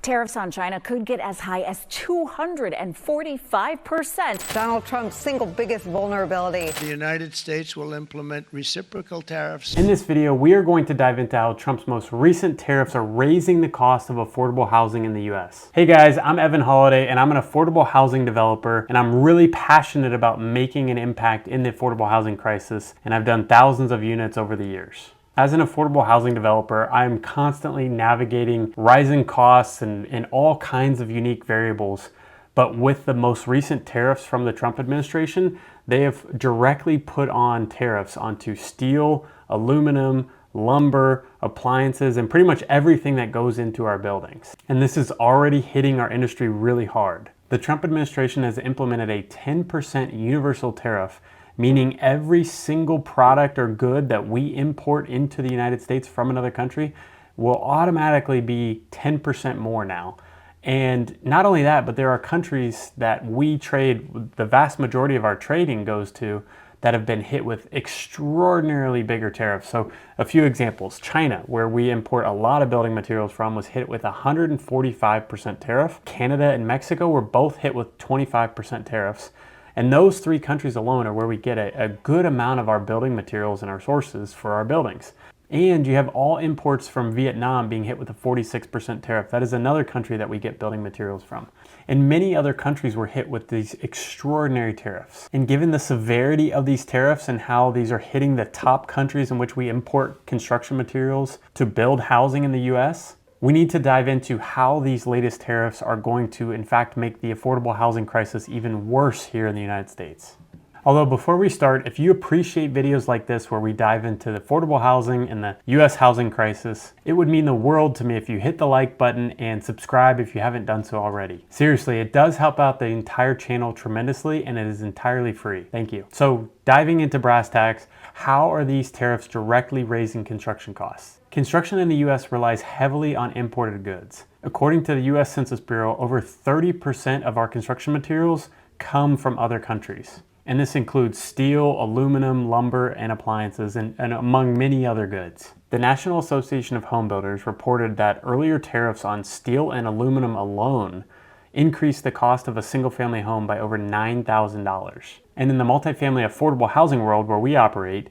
Tariffs on China could get as high as 245%. Donald Trump's single biggest vulnerability. The United States will implement reciprocal tariffs. In this video, we are going to dive into how Trump's most recent tariffs are raising the cost of affordable housing in the US. Hey guys, I'm Evan Holladay and I'm an affordable housing developer, and I'm really passionate about making an impact in the affordable housing crisis, and I've done thousands of units over the years. As an affordable housing developer, I am constantly navigating rising costs and all kinds of unique variables. But with the most recent tariffs from the Trump administration, they have directly put on tariffs onto steel, aluminum, lumber, appliances, and pretty much everything that goes into our buildings. And this is already hitting our industry really hard. The Trump administration has implemented a 10% universal tariff, meaning every single product or good that we import into the United States from another country will automatically be 10% more now. And not only that, but there are countries that we trade, the vast majority of our trading goes to, that have been hit with extraordinarily bigger tariffs. So a few examples: China, where we import a lot of building materials from, was hit with 145% tariff. Canada and Mexico were both hit with 25% tariffs. And those three countries alone are where we get a good amount of our building materials and our sources for our buildings. And you have all imports from Vietnam being hit with a 46% tariff. That is another country that we get building materials from. And many other countries were hit with these extraordinary tariffs. And given the severity of these tariffs and how these are hitting the top countries in which we import construction materials to build housing in the US, we need to dive into how these latest tariffs are going to, in fact, make the affordable housing crisis even worse here in the United States. Although before we start, if you appreciate videos like this where we dive into the affordable housing and the US housing crisis, it would mean the world to me if you hit the like button and subscribe if you haven't done so already. Seriously, it does help out the entire channel tremendously, and it is entirely free. Thank you. So diving into brass tacks, how are these tariffs directly raising construction costs? Construction in the US relies heavily on imported goods. According to the US Census Bureau, over 30% of our construction materials come from other countries. And this includes steel, aluminum, lumber, and appliances, and among many other goods. The National Association of Home Builders reported that earlier tariffs on steel and aluminum alone increased the cost of a single-family home by over $9,000. And in the multifamily affordable housing world where we operate,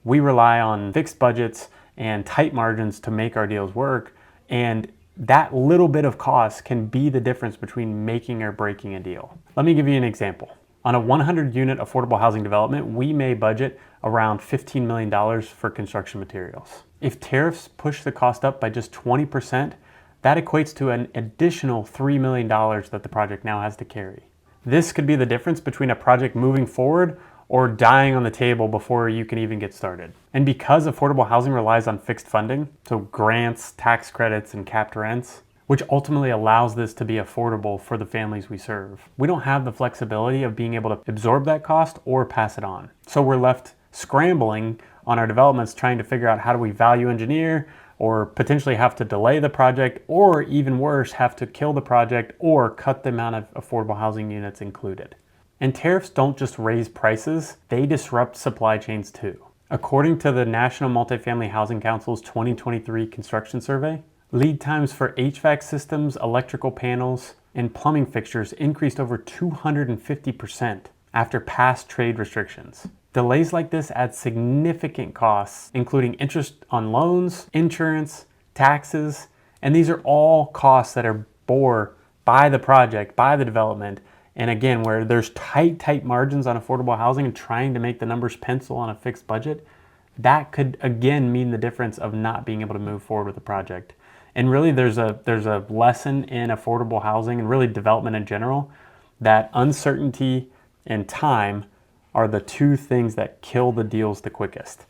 we rely on fixed budgets and tight margins to make our deals work, and that little bit of cost can be the difference between making or breaking a deal. Let me give you an example. On a 100-unit affordable housing development, we may budget around $15 million for construction materials. If tariffs push the cost up by just 20%, that equates to an additional $3 million that the project now has to carry. This could be the difference between a project moving forward or dying on the table before you can even get started. And because affordable housing relies on fixed funding, so grants, tax credits, and capped rents, which ultimately allows this to be affordable for the families we serve, we don't have the flexibility of being able to absorb that cost or pass it on. So we're left scrambling on our developments, trying to figure out how do we value engineer, or potentially have to delay the project, or even worse, have to kill the project or cut the amount of affordable housing units included. And tariffs don't just raise prices, they disrupt supply chains too. According to the National Multifamily Housing Council's 2023 construction survey, lead times for HVAC systems, electrical panels, and plumbing fixtures increased over 250% after past trade restrictions. Delays like this add significant costs, including interest on loans, insurance, taxes, and these are all costs that are borne by the project, by the development. And again, where there's tight margins on affordable housing and trying to make the numbers pencil on a fixed budget, that could again mean the difference of not being able to move forward with the project. And really there's a lesson in affordable housing and really development in general, that uncertainty and time are the two things that kill the deals the quickest.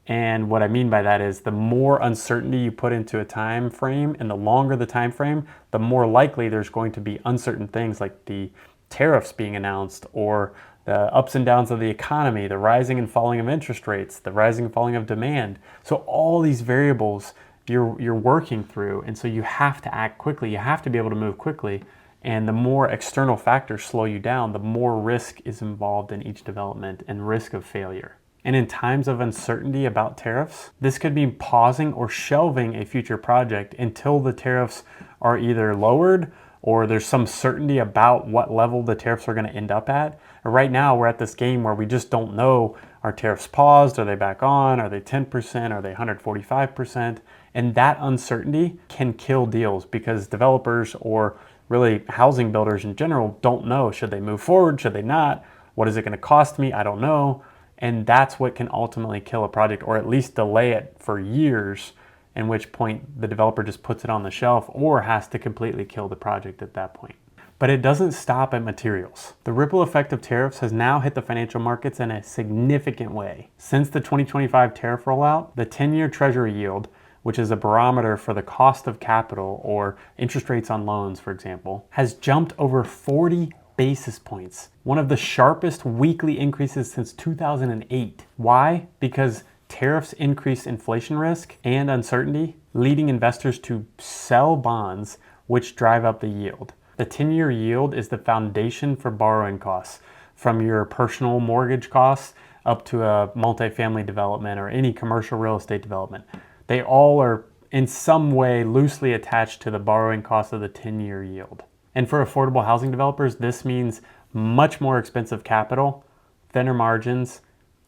And what I mean by that is the more uncertainty you put into a time frame and the longer the time frame, the more likely there's going to be uncertain things like the tariffs being announced, or the ups and downs of the economy, the rising and falling of interest rates, the rising and falling of demand. So all these variables you're working through, and so you have to act quickly, you have to be able to move quickly, and the more external factors slow you down, the more risk is involved in each development and risk of failure. And in times of uncertainty about tariffs, this could mean pausing or shelving a future project until the tariffs are either lowered or there's some certainty about what level the tariffs are going to end up at. Right now, we're at this game where we just don't know, are tariffs paused? Are they back on? Are they 10%? Are they 145%? And that uncertainty can kill deals because developers or really housing builders in general don't know, should they move forward? Should they not? What is it going to cost me? I don't know. And that's what can ultimately kill a project or at least delay it for years, in which point the developer just puts it on the shelf or has to completely kill the project at that point. But it doesn't stop at materials. The ripple effect of tariffs has now hit the financial markets in a significant way. Since the 2025 tariff rollout, the 10-year Treasury yield, which is a barometer for the cost of capital or interest rates on loans, for example, has jumped over 40 basis points, one of the sharpest weekly increases since 2008. Why? Because tariffs increase inflation risk and uncertainty, leading investors to sell bonds, which drive up the yield. The 10-year yield is the foundation for borrowing costs, from your personal mortgage costs up to a multifamily development or any commercial real estate development. They all are in some way loosely attached to the borrowing cost of the 10-year yield. And for affordable housing developers, this means much more expensive capital, thinner margins,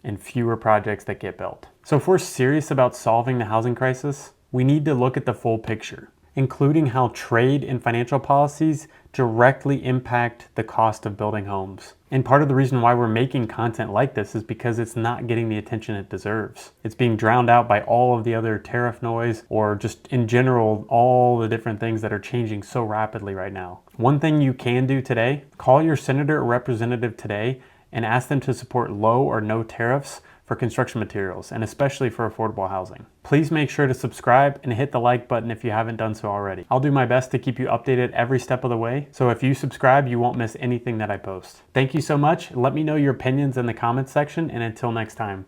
and fewer projects that get built. So if we're serious about solving the housing crisis, we need to look at the full picture, including how trade and financial policies directly impact the cost of building homes. And part of the reason why we're making content like this is because it's not getting the attention it deserves. It's being drowned out by all of the other tariff noise or just in general, all the different things that are changing so rapidly right now. One thing you can do today, call your senator or representative today and ask them to support low or no tariffs for construction materials, and especially for affordable housing. Please make sure to subscribe and hit the like button if you haven't done so already. I'll do my best to keep you updated every step of the way, so if you subscribe, you won't miss anything that I post. Thank you so much. Let me know your opinions in the comments section, and until next time.